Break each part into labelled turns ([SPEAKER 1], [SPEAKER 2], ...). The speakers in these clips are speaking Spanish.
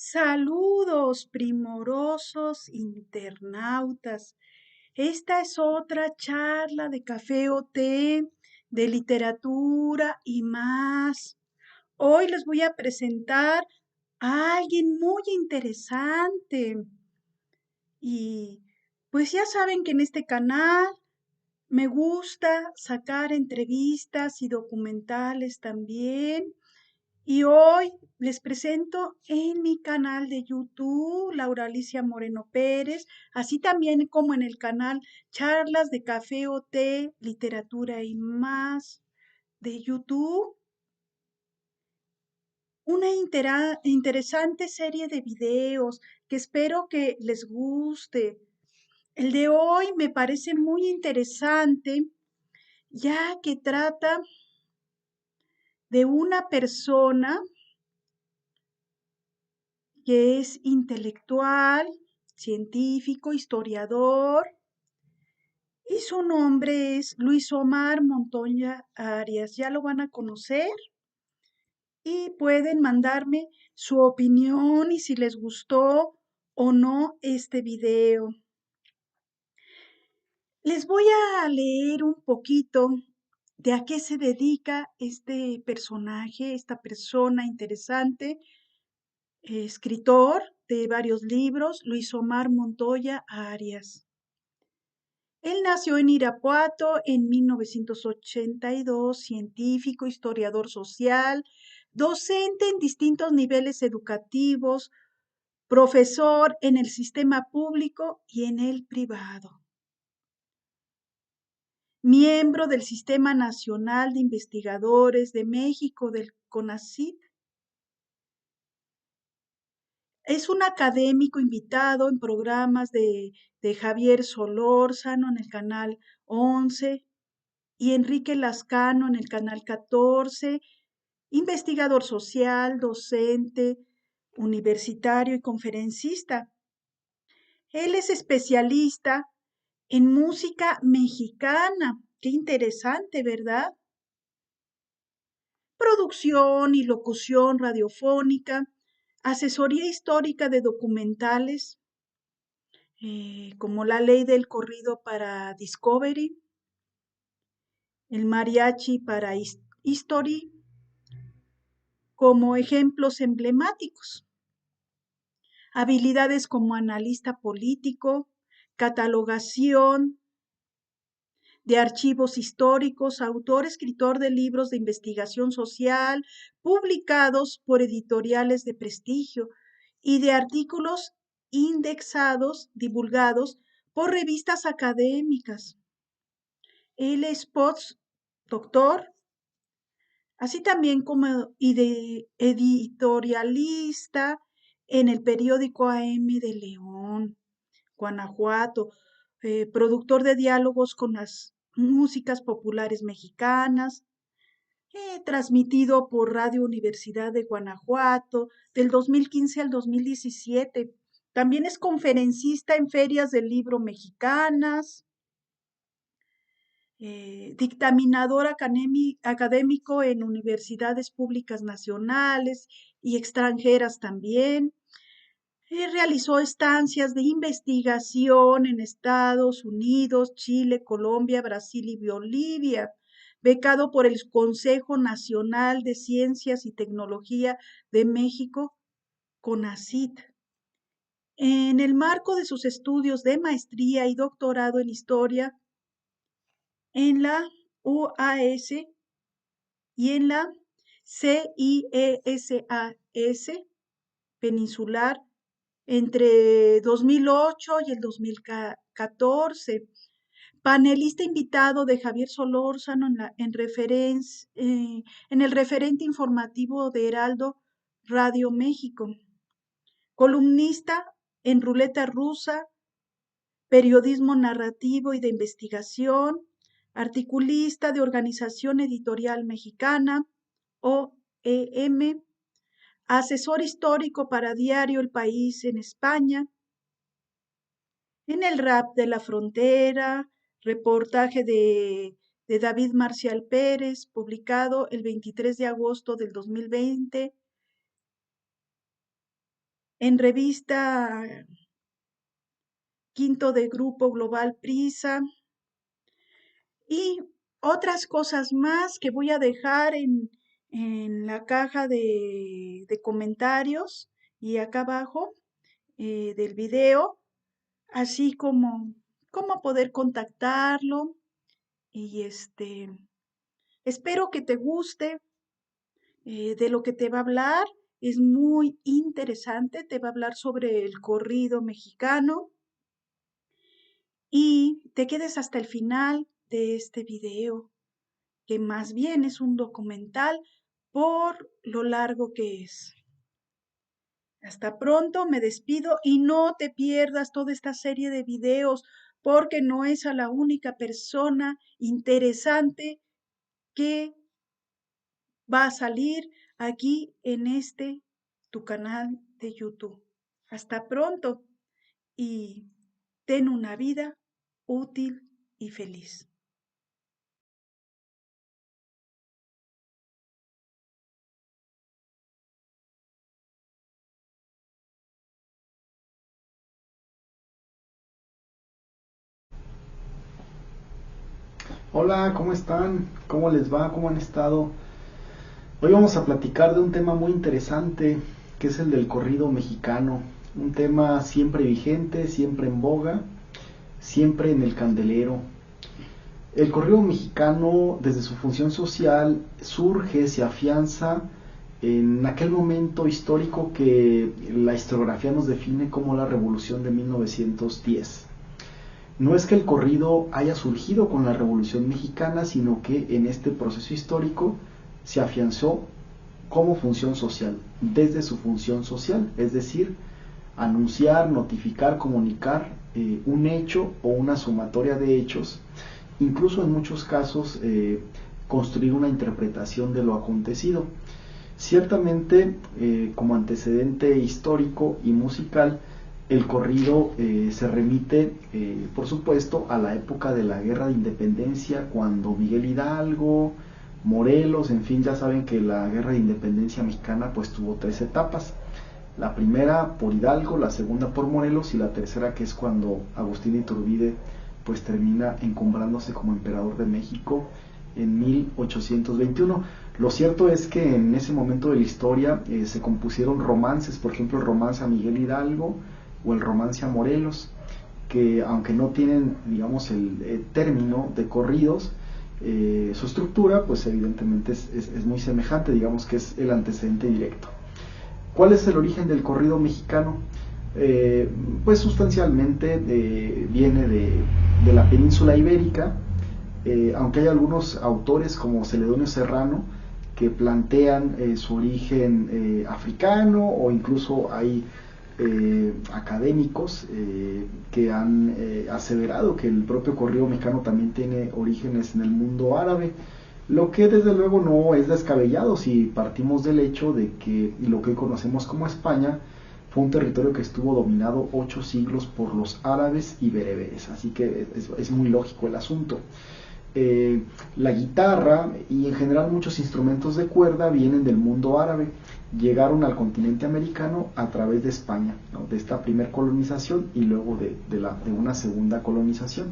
[SPEAKER 1] Saludos, primorosos internautas. Esta es otra charla de café o té, de literatura y más. Hoy les voy a presentar a alguien muy interesante. Y pues ya saben que en este canal me gusta sacar entrevistas y documentales también. Y hoy les presento en mi canal de YouTube, Laura Alicia Moreno Pérez, así también como en el canal Charlas de Café o Té, Literatura y más de YouTube, una interesante serie de videos que espero que les guste. El de hoy me parece muy interesante ya que trata de una persona que es intelectual, científico, historiador, y su nombre es Luis Omar Montoya Arias. Ya lo van a conocer y pueden mandarme su opinión y si les gustó o no este video. Les voy a leer un poquito de a qué se dedica este personaje, esta persona interesante, escritor de varios libros, Luis Omar Montoya Arias. Él nació en Irapuato en 1982, científico, historiador social, docente en distintos niveles educativos, profesor en el sistema público y en el privado. Miembro del Sistema Nacional de Investigadores de México, del CONACYT. Es un académico invitado en programas de Javier Solórzano en el canal 11 y Enrique Lascano en el canal 14, investigador social, docente, universitario y conferencista. Él es especialista en música mexicana. Qué interesante, ¿verdad? Producción y locución radiofónica, asesoría histórica de documentales, como La Ley del Corrido para Discovery, el mariachi para History, como ejemplos emblemáticos. Habilidades como analista político, catalogación de archivos históricos, autor, escritor de libros de investigación social, publicados por editoriales de prestigio y de artículos indexados, divulgados por revistas académicas. Él es postdoctor, así también como editorialista en el periódico AM de León, Guanajuato, productor de diálogos con las músicas populares mexicanas, transmitido por Radio Universidad de Guanajuato del 2015 al 2017. También es conferencista en ferias del libro mexicanas, dictaminador académico en universidades públicas nacionales y extranjeras también. Realizó estancias de investigación en Estados Unidos, Chile, Colombia, Brasil y Bolivia, becado por el Consejo Nacional de Ciencias y Tecnología de México, CONACYT. En el marco de sus estudios de maestría y doctorado en historia en la UAS y en la CIESAS Peninsular entre 2008 y el 2014. Panelista invitado de Javier Solórzano en el referente informativo de Heraldo Radio México. Columnista en Ruleta Rusa, periodismo narrativo y de investigación, articulista de Organización Editorial Mexicana, OEM, asesor histórico para Diario El País en España, en el rap de la frontera, reportaje de David Marcial Pérez, publicado el 23 de agosto del 2020, en revista Quinto de Grupo Global Prisa y otras cosas más que voy a dejar en la caja de comentarios y acá abajo del video, así como cómo poder contactarlo y espero que te guste de lo que te va a hablar. Es muy interesante, te va a hablar sobre el corrido mexicano y te quedes hasta el final de este video, que más bien es un documental por lo largo que es. Hasta pronto, me despido y no te pierdas toda esta serie de videos porque no es a la única persona interesante que va a salir aquí en tu canal de YouTube. Hasta pronto y ten una vida útil y feliz.
[SPEAKER 2] Hola, ¿cómo están? ¿Cómo les va? ¿Cómo han estado? Hoy vamos a platicar de un tema muy interesante, que es el del corrido mexicano. Un tema siempre vigente, siempre en boga, siempre en el candelero. El corrido mexicano, desde su función social, surge, se afianza en aquel momento histórico que la historiografía nos define como la Revolución de 1910. No es que el corrido haya surgido con la Revolución Mexicana, sino que en este proceso histórico se afianzó como función social, desde su función social, es decir, anunciar, notificar, comunicar un hecho o una sumatoria de hechos, incluso en muchos casos construir una interpretación de lo acontecido. Ciertamente, como antecedente histórico y musical, el corrido se remite, por supuesto, a la época de la Guerra de Independencia, cuando Miguel Hidalgo, Morelos, en fin, ya saben que la Guerra de Independencia mexicana pues tuvo 3 etapas. La primera por Hidalgo, la segunda por Morelos y la tercera, que es cuando Agustín Iturbide pues termina encumbrándose como emperador de México en 1821. Lo cierto es que en ese momento de la historia se compusieron romances, por ejemplo el romance a Miguel Hidalgo o el romance a Morelos, que aunque no tienen, digamos, el término de corridos, su estructura pues evidentemente es muy semejante, digamos que es el antecedente directo. ¿Cuál es el origen del corrido mexicano? Pues sustancialmente viene de la península ibérica, aunque hay algunos autores como Celedonio Serrano que plantean su origen africano, o incluso hay académicos que han aseverado que el propio corrido mexicano también tiene orígenes en el mundo árabe, lo que desde luego no es descabellado si partimos del hecho de que lo que hoy conocemos como España fue un territorio que estuvo dominado 8 siglos por los árabes y bereberes, así que es muy lógico el asunto. La guitarra y en general muchos instrumentos de cuerda vienen del mundo árabe, llegaron al continente americano a través de España, ¿no? De esta primer colonización y luego de una segunda colonización.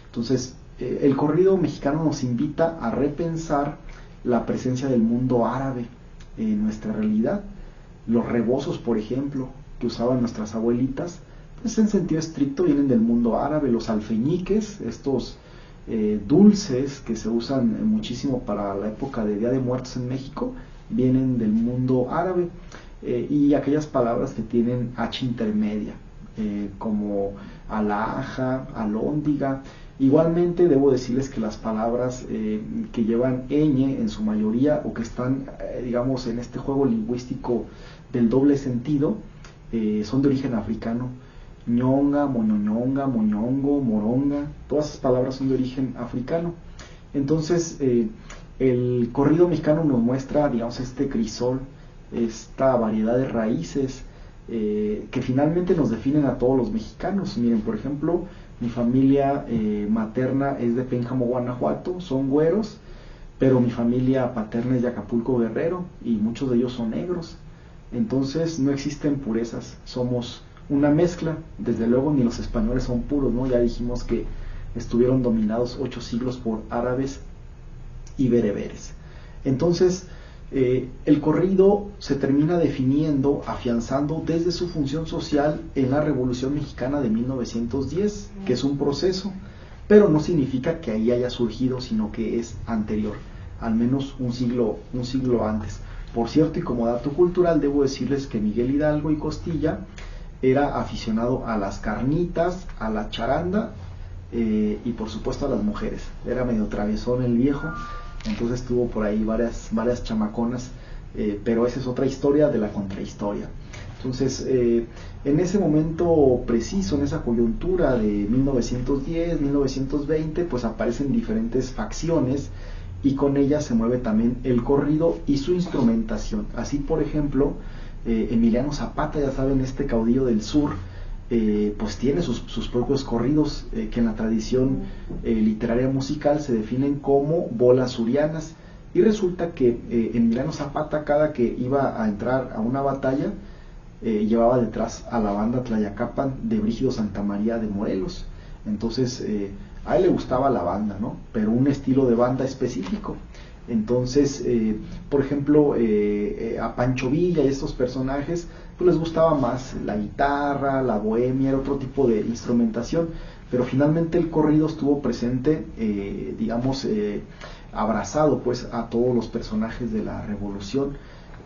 [SPEAKER 2] Entonces el corrido mexicano nos invita a repensar la presencia del mundo árabe en nuestra realidad. Los rebozos, por ejemplo, que usaban nuestras abuelitas, pues en sentido estricto vienen del mundo árabe. Los alfeñiques, estos dulces que se usan muchísimo para la época de Día de Muertos en México, vienen del mundo árabe, y aquellas palabras que tienen H intermedia, como alhaja, alhóndiga. Igualmente debo decirles que las palabras que llevan ñ en su mayoría, o que están digamos en este juego lingüístico del doble sentido, son de origen africano. Ñonga, moñoñonga, moñongo, moronga, todas esas palabras son de origen africano. Entonces el corrido mexicano nos muestra, digamos, este crisol, esta variedad de raíces que finalmente nos definen a todos los mexicanos. Miren, por ejemplo, mi familia materna es de Pénjamo, Guanajuato, son güeros, pero mi familia paterna es de Acapulco, Guerrero, y muchos de ellos son negros. Entonces no existen purezas, somos una mezcla. Desde luego ni los españoles son puros, ¿no? Ya dijimos que estuvieron dominados 8 siglos por árabes y bereberes. Entonces el corrido se termina definiendo, afianzando desde su función social en la Revolución Mexicana de 1910, que es un proceso, pero no significa que ahí haya surgido, sino que es anterior, al menos un siglo antes. Por cierto, y como dato cultural, debo decirles que Miguel Hidalgo y Costilla era aficionado a las carnitas, a la charanda y por supuesto a las mujeres. Era medio traviesón el viejo, entonces tuvo por ahí varias chamaconas, pero esa es otra historia de la contrahistoria. Entonces, en ese momento preciso, en esa coyuntura de 1910, 1920, pues aparecen diferentes facciones y con ellas se mueve también el corrido y su instrumentación. Así, por ejemplo, Emiliano Zapata, ya saben, este caudillo del sur, pues tiene sus propios corridos que en la tradición literaria musical se definen como bolas surianas. Y resulta que Emiliano Zapata, cada que iba a entrar a una batalla, llevaba detrás a la banda Tlayacapan de Brígido Santa María de Morelos. Entonces a él le gustaba la banda, ¿no? Pero un estilo de banda específico. Entonces, por ejemplo, a Pancho Villa y estos personajes, pues les gustaba más la guitarra, la bohemia, era otro tipo de instrumentación, pero finalmente el corrido estuvo presente, digamos, abrazado pues a todos los personajes de la revolución.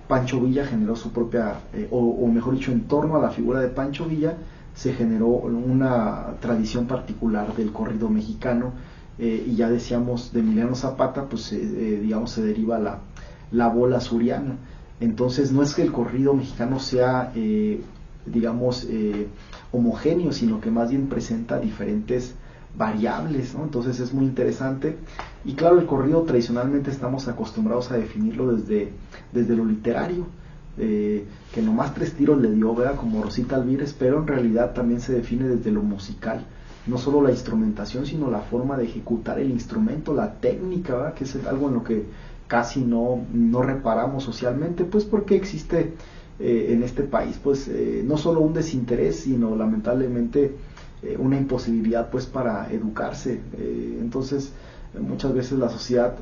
[SPEAKER 2] Pancho Villa generó su propia, o mejor dicho, en torno a la figura de Pancho Villa, se generó una tradición particular del corrido mexicano, y ya decíamos de Emiliano Zapata, pues digamos se deriva la bola suriana. Entonces no es que el corrido mexicano sea, digamos, homogéneo, sino que más bien presenta diferentes variables, ¿no? Entonces es muy interesante. Y claro, el corrido tradicionalmente estamos acostumbrados a definirlo desde lo literario, que nomás 3 tiros le dio, ¿verdad? Como Rosita Alvírez, pero en realidad también se define desde lo musical, no solo la instrumentación, sino la forma de ejecutar el instrumento, la técnica, ¿verdad? Que es algo en lo que casi no reparamos socialmente, pues porque existe en este país, pues no solo un desinterés, sino lamentablemente una imposibilidad pues para educarse. Entonces muchas veces la sociedad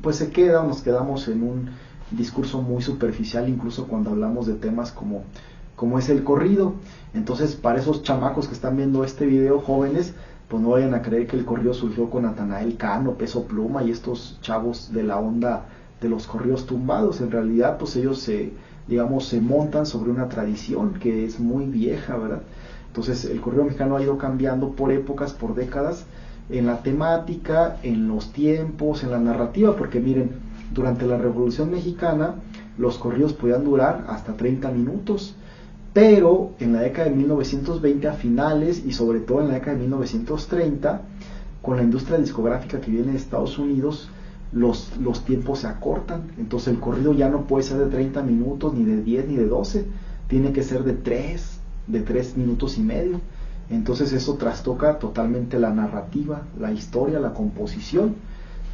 [SPEAKER 2] pues se queda, o nos quedamos en un discurso muy superficial, incluso cuando hablamos de temas como es el corrido. Entonces, para esos chamacos que están viendo este video, jóvenes, pues no vayan a creer que el corrido surgió con Natanael Cano, Peso Pluma y estos chavos de la onda de los corridos tumbados. En realidad, pues ellos se montan sobre una tradición que es muy vieja, ¿verdad? Entonces, el corrido mexicano ha ido cambiando por épocas, por décadas, en la temática, en los tiempos, en la narrativa, porque miren, durante la Revolución Mexicana los corridos podían durar hasta 30 minutos, pero en la década de 1920 a finales y sobre todo en la década de 1930, con la industria discográfica que viene de Estados Unidos, los tiempos se acortan. Entonces el corrido ya no puede ser de 30 minutos, ni de 10, ni de 12, tiene que ser de 3 minutos y medio. Entonces eso trastoca totalmente la narrativa, la historia, la composición,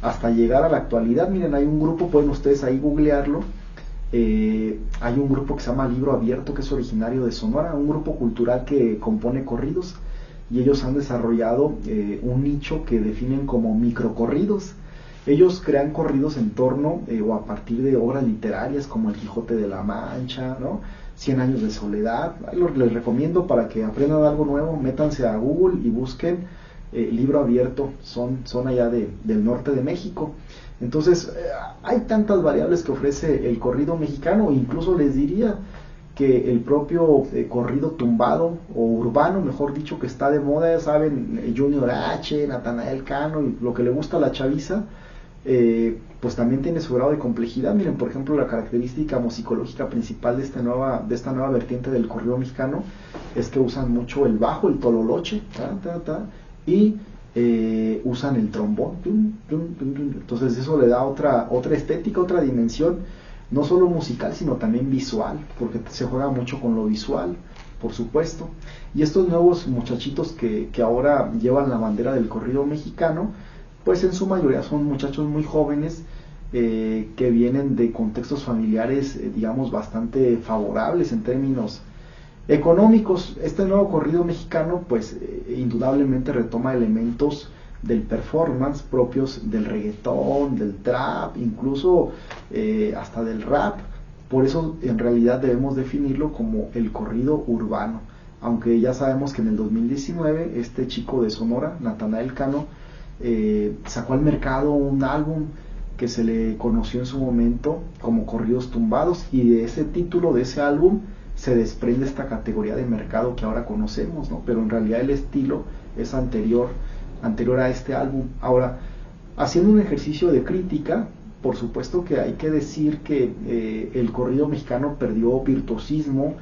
[SPEAKER 2] hasta llegar a la actualidad. Miren, hay un grupo, pueden ustedes ahí googlearlo, hay un grupo que se llama Libro Abierto, que es originario de Sonora, un grupo cultural que compone corridos, y ellos han desarrollado un nicho que definen como microcorridos. Ellos crean corridos en torno o a partir de obras literarias como El Quijote de la Mancha, ¿no? 100 años de soledad. Les recomiendo, para que aprendan algo nuevo, métanse a Google y busquen Libro Abierto, son allá del norte de México. Entonces hay tantas variables que ofrece el corrido mexicano, incluso les diría que el propio corrido tumbado o urbano, mejor dicho, que está de moda, ya saben, Junior H, Natanael Cano y lo que le gusta a la chaviza, pues también tiene su grado de complejidad. Miren, por ejemplo, la característica musicológica principal de esta nueva vertiente del corrido mexicano es que usan mucho el bajo, el tololoche, y usan el trombón. Entonces eso le da otra estética, otra dimensión, no solo musical sino también visual, porque se juega mucho con lo visual, por supuesto. Y estos nuevos muchachitos que ahora llevan la bandera del corrido mexicano, pues en su mayoría son muchachos muy jóvenes que vienen de contextos familiares, digamos, bastante favorables en términos económicos. Este nuevo corrido mexicano, pues indudablemente retoma elementos del performance propios del reggaetón, del trap, incluso hasta del rap. Por eso en realidad debemos definirlo como el corrido urbano. Aunque ya sabemos que en el 2019 este chico de Sonora, Natanael Cano, sacó al mercado un álbum que se le conoció en su momento como Corridos Tumbados, y de ese título, de ese álbum, se desprende esta categoría de mercado que ahora conocemos, ¿no? Pero en realidad el estilo es anterior a este álbum. Ahora, haciendo un ejercicio de crítica, por supuesto que hay que decir que el corrido mexicano perdió virtuosismo,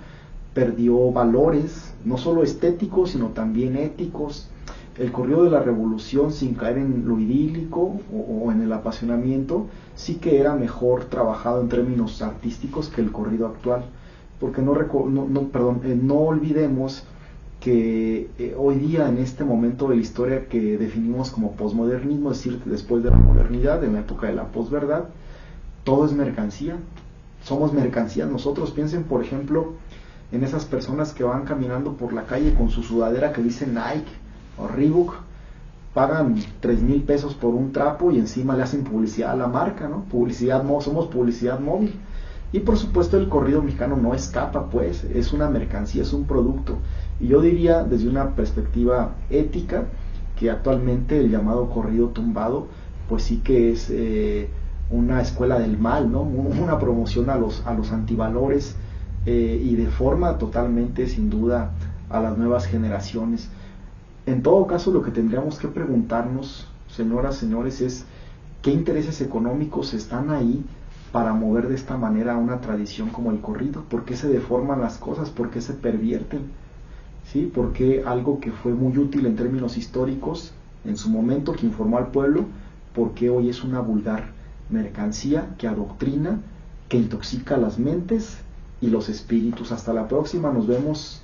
[SPEAKER 2] perdió valores, no solo estéticos, sino también éticos. El corrido de la revolución, sin caer en lo idílico o en el apasionamiento, sí que era mejor trabajado en términos artísticos que el corrido actual. Porque no olvidemos que hoy día, en este momento de la historia que definimos como posmodernismo, es decir, después de la modernidad, en la época de la posverdad, todo es mercancía. Somos mercancías nosotros. Piensen, por ejemplo, en esas personas que van caminando por la calle con su sudadera que dice Nike o Reebok, pagan 3,000 pesos por un trapo y encima le hacen publicidad a la marca, ¿no? Somos publicidad móvil. Y por supuesto el corrido mexicano no escapa, pues, es una mercancía, es un producto. Y yo diría, desde una perspectiva ética, que actualmente el llamado corrido tumbado, pues sí que es una escuela del mal, ¿no? Una promoción a los antivalores, y de forma totalmente, sin duda, a las nuevas generaciones. En todo caso, lo que tendríamos que preguntarnos, señoras, señores, es qué intereses económicos están ahí para mover de esta manera una tradición como el corrido. ¿Por qué se deforman las cosas? ¿Por qué se pervierten? ¿Sí? ¿Por qué algo que fue muy útil en términos históricos en su momento, que informó al pueblo, por qué hoy es una vulgar mercancía que adoctrina, que intoxica las mentes y los espíritus? Hasta la próxima, nos vemos.